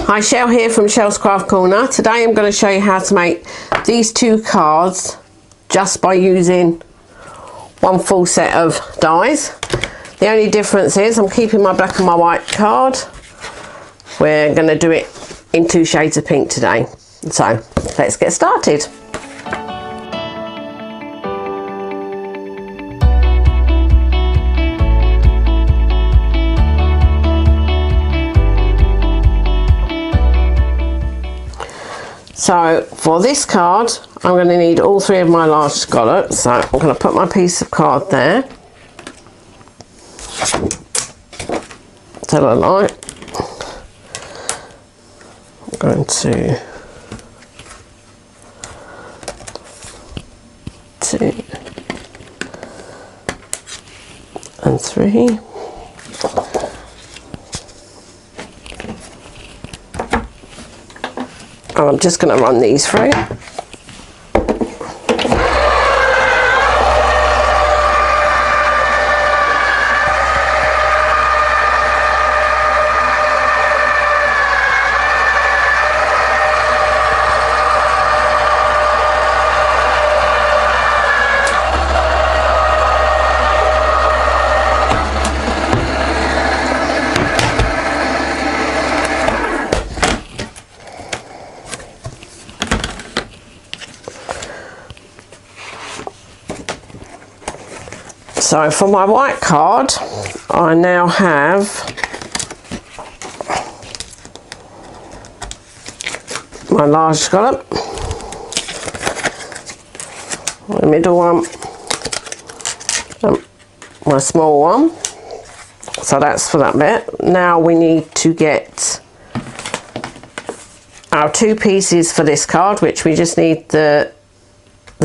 Hi, Shell here from Shell's Craft Corner. Today I'm going to show you how to make these two cards just by using one full set of dies. The only difference is I'm keeping my black and my white card. We're going to do it in 2 shades of pink today. So let's get started. So for this card, I'm going to need all 3 of my large scallops. So I'm going to put my piece of card there. Tell a light. I'm going to 2 and 3. And I'm just going to run these through. So for my white card, I now have my large scallop, the middle one, and my small one. So that's for that bit. Now we need to get our 2 pieces for this card, which we just need the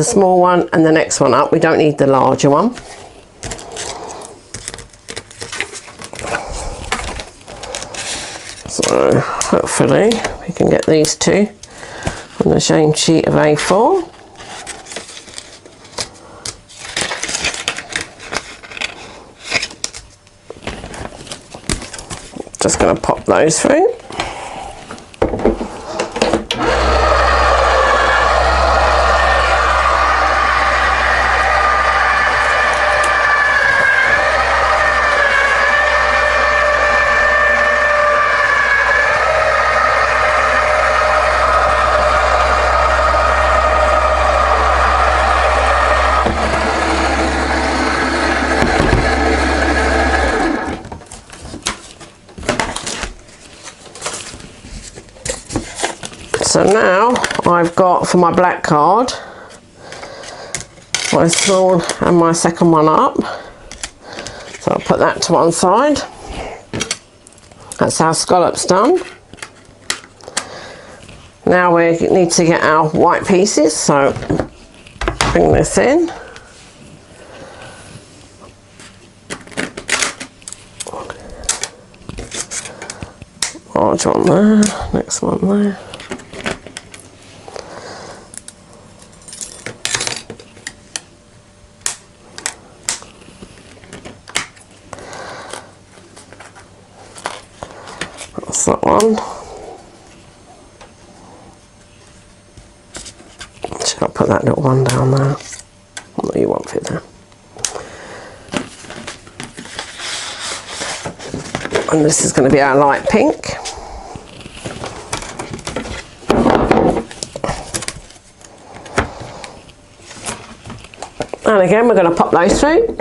small one and the next one up. We don't need the larger one. So hopefully we can get these 2 on the same sheet of A4. Just going to pop those through. So now I've got for my black card my small and my second one up. So I'll put that to one side. That's our scallops done. Now we need to get our white pieces, so bring this in. Large one there, next one there. That's that one. I'll put that little one down there. No, you won't fit there. And this is going to be our light pink. And again, we're going to pop those through.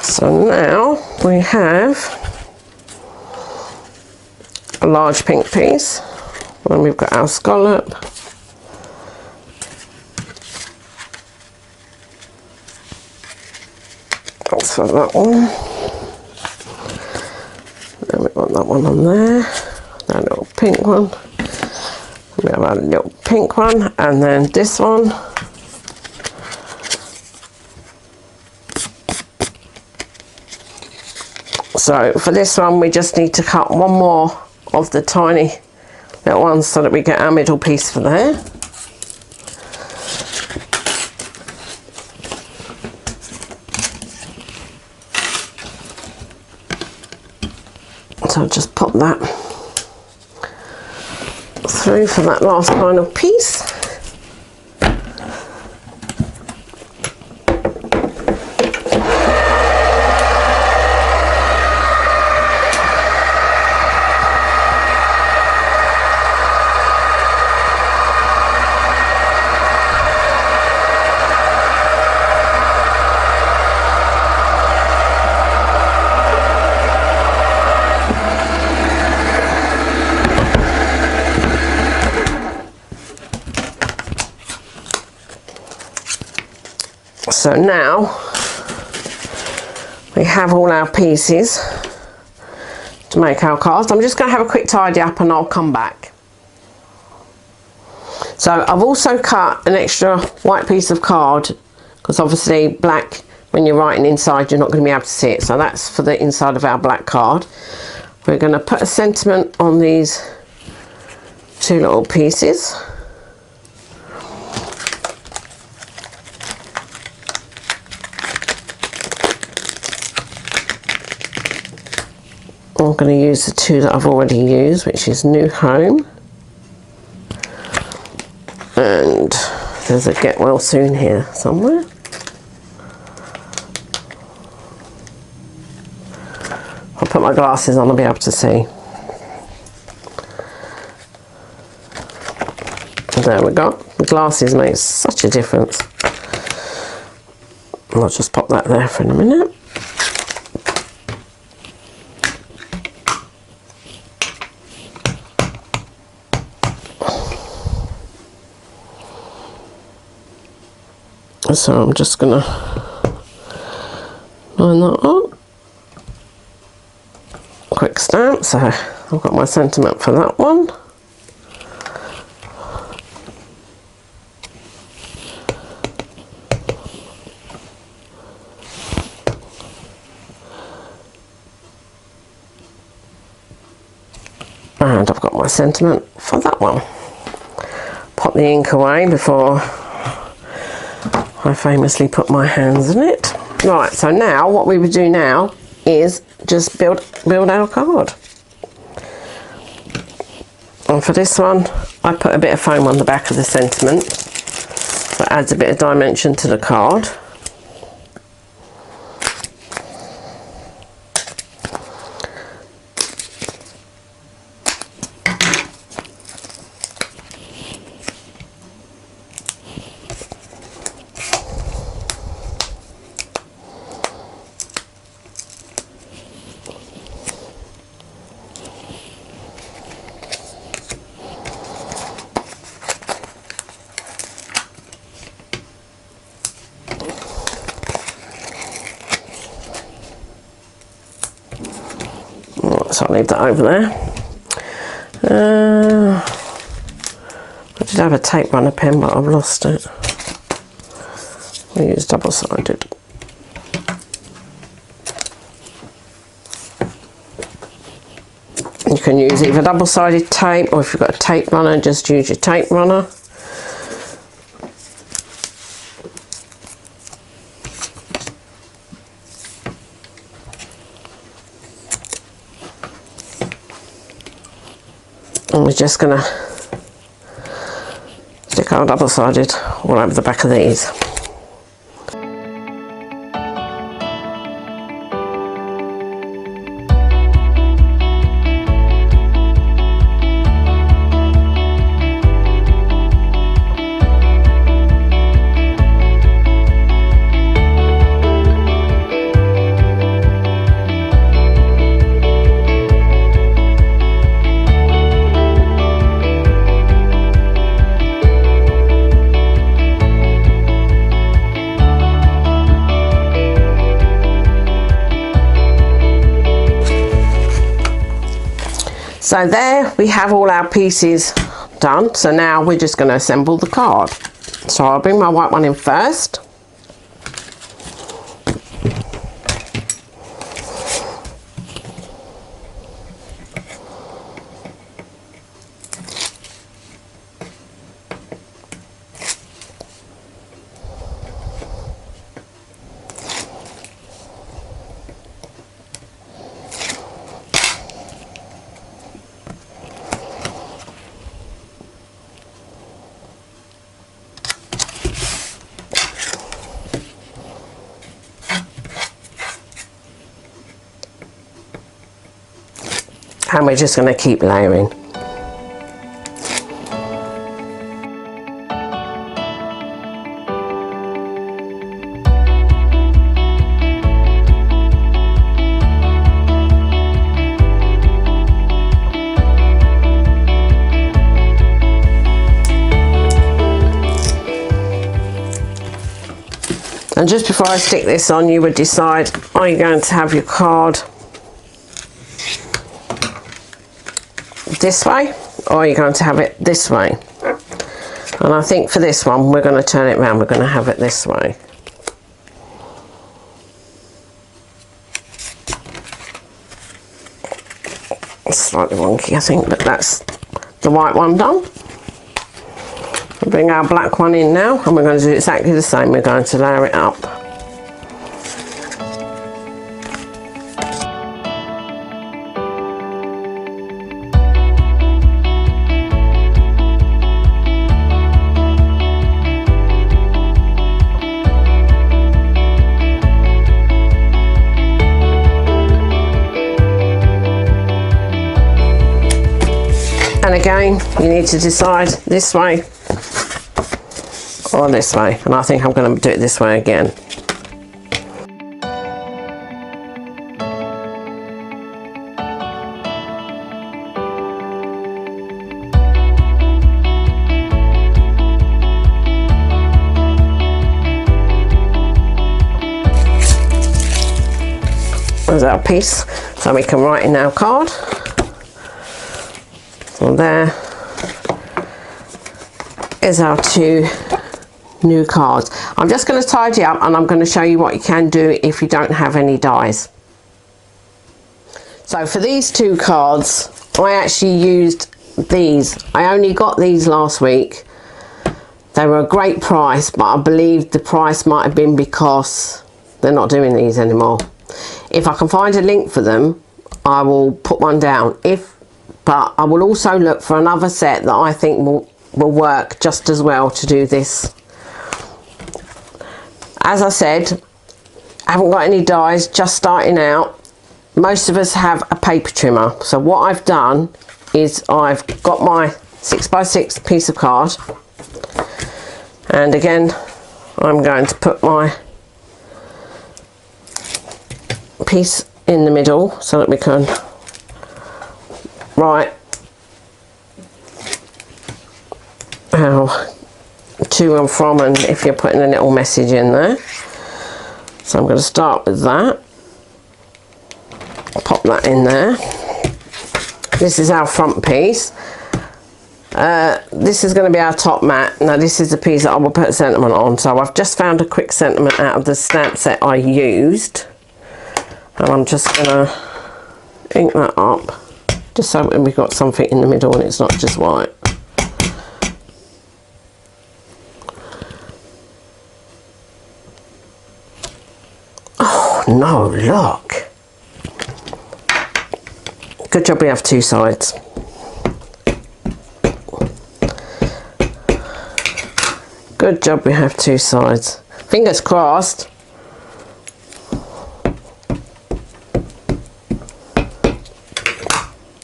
So now we have a large pink piece, and we've got our scallop, that's for that one, then we want that one on there, that little pink one, We have a little pink one, and then this one. So for this one, we just need to cut one more of the tiny little ones so that we get our middle piece for there. So I'll just pop that through for that last final piece. So now we have all our pieces to make our cards. I'm just going to have a quick tidy up and I'll come back. So I've also cut an extra white piece of card, because obviously black, when you're writing inside, you're not going to be able to see it. So that's for the inside of our black card. We're going to put a sentiment on these two little pieces. I'm going to use the two that I've already used, which is New Home, and there's a Get Well Soon here somewhere. I'll put my glasses on, I'll be able to see. There we go. The glasses make such a difference. I'll just pop that there for a minute. So I'm just going to line that up. Quick stamp, so I've got my sentiment for that one. And I've got my sentiment for that one. Pop the ink away before I famously put my hands in it. Right, so now what we would do now is just build our card. And for this one, I put a bit of foam on the back of the sentiment. That adds a bit of dimension to the card. So I'll leave that over there. I did have a tape runner pen, but I've lost it. I use double-sided. You can use either double-sided tape, or if you've got a tape runner, just use your tape runner. And we're just going to stick our double-sided all over the back of these. So there we have all our pieces done. So now we're just going to assemble the card. So I'll bring my white one in first. And we're just going to keep layering. And just before I stick this on, you would decide, are you going to have your card this way, or are you going to have it this way? And I think for this one, we're going to turn it around. We're going to have it this way. Slightly wonky, I think, but that's the white one done. We'll bring our black one in now, and we're going to do exactly the same. We're going to layer it up. And again, you need to decide this way or this way. And I think I'm going to do it this way again. There's our piece, so we can write in our card. So there is our two new cards. I'm just going to tidy up, and I'm going to show you what you can do if you don't have any dies. So for these two cards, I actually used these. I only got these last week. They were a great price, but I believe the price might have been because they're not doing these anymore. If I can find a link for them, I will put one down. But I will also look for another set that I think will work just as well to do this. As I said, I haven't got any dies, just starting out. Most of us have a paper trimmer. So what I've done is I've got my 6x6 piece of card. And again, I'm going to put my piece in the middle so that we can write our to and from, and if you're putting a little message in there. So I'm going to start with that. Pop that in there. This is our front piece. This is going to be our top mat. Now this is the piece that I will put a sentiment on. So I've just found a quick sentiment out of the stamp set I used, and I'm just going to ink that up, just so we've got something in the middle and it's not just white. Oh no, look. Good job we have two sides. Good job we have two sides. Fingers crossed.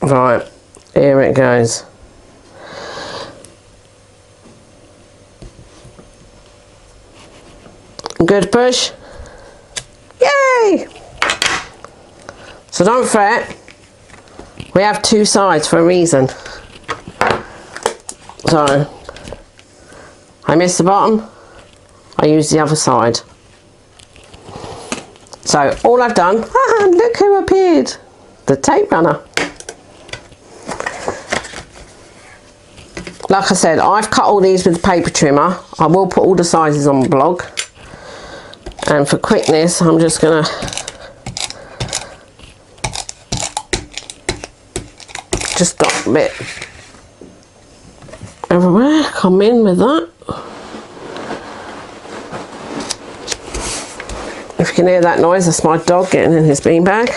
Right, here it goes. Good push. Yay! So don't fret. We have two sides for a reason. So I missed the bottom, I used the other side. So all I've done, look who appeared, the tape runner. Like I said, I've cut all these with the paper trimmer. I will put all the sizes on the blog. And for quickness, I'm just going to just dot a bit everywhere. Come in with that. If you can hear that noise, that's my dog getting in his beanbag.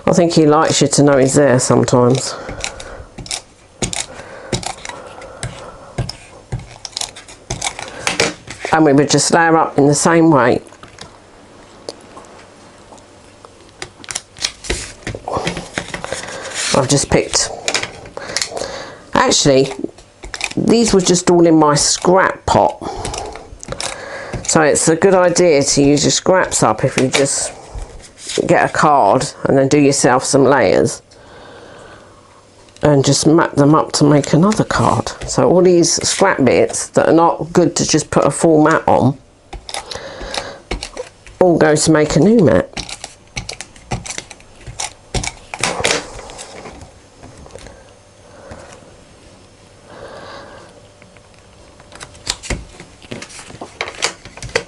I think he likes you to know he's there sometimes. And we would just layer up in the same way. I've just picked, actually these were just all in my scrap pot, so it's a good idea to use your scraps up if you just get a card and then do yourself some layers and just mat them up to make another card. So all these scrap bits that are not good to just put a full mat on all go to make a new mat.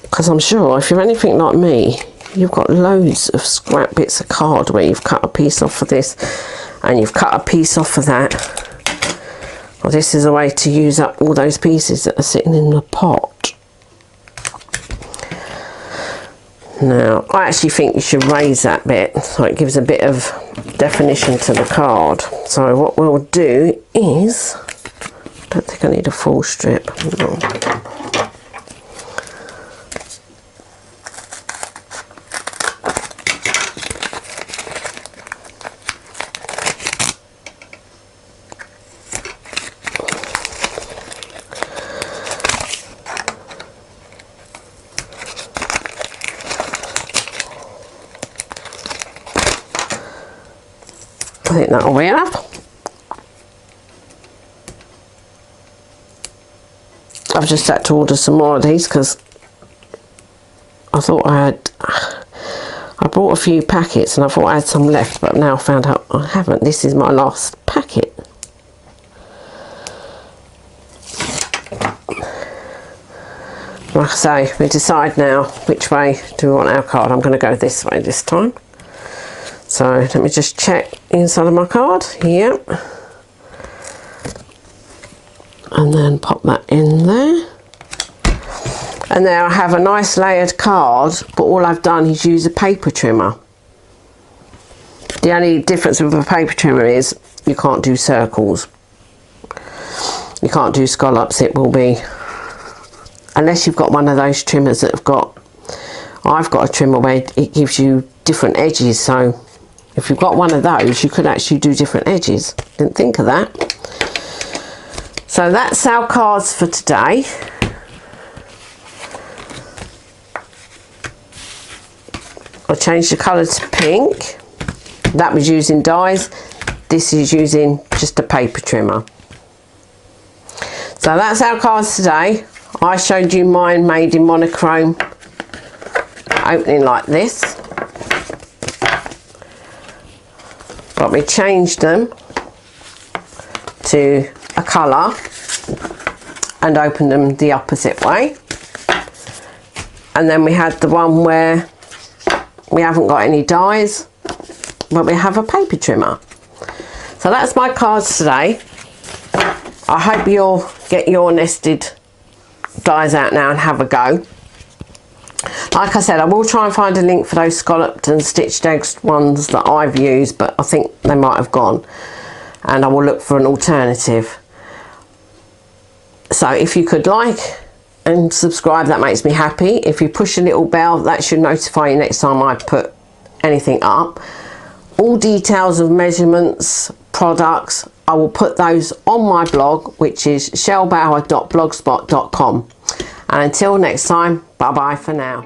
Because I'm sure if you're anything like me, you've got loads of scrap bits of card where you've cut a piece off of this and you've cut a piece off of that. Well, this is a way to use up all those pieces that are sitting in the pot. Now, I actually think you should raise that bit so it gives a bit of definition to the card. So what we'll do is, I don't think I need a full strip. No. I think that'll be enough. I've just had to order some more of these because I thought I bought a few packets and I thought I had some left, but now I found out I haven't. This is my last packet. Like I say, we decide now which way do we want our card. I'm going to go this way this time. So let me just check inside of my card. Yep. And then pop that in there. And now I have a nice layered card, but all I've done is use a paper trimmer. The only difference with a paper trimmer is you can't do circles. You can't do scallops. It will be, unless you've got one of those trimmers that have got, I've got a trimmer where it gives you different edges, so if you've got one of those, you could actually do different edges. Didn't think of that. So that's our cards for today. I changed the colour to pink. That was using dies. This is using just a paper trimmer. So that's our cards today. I showed you mine made in monochrome, opening like this. But we changed them to a colour and opened them the opposite way. And then we had the one where we haven't got any dies, but we have a paper trimmer. So that's my cards today. I hope you'll get your nested dies out now and have a go. Like I said, I will try and find a link for those scalloped and stitched eggs ones that I've used, but I think they might have gone, and I will look for an alternative. So if you could like and subscribe, that makes me happy. If you push a little bell, that should notify you next time I put anything up. All details of measurements, products, I will put those on my blog, which is shellbower.blogspot.com. And until next time, bye bye for now.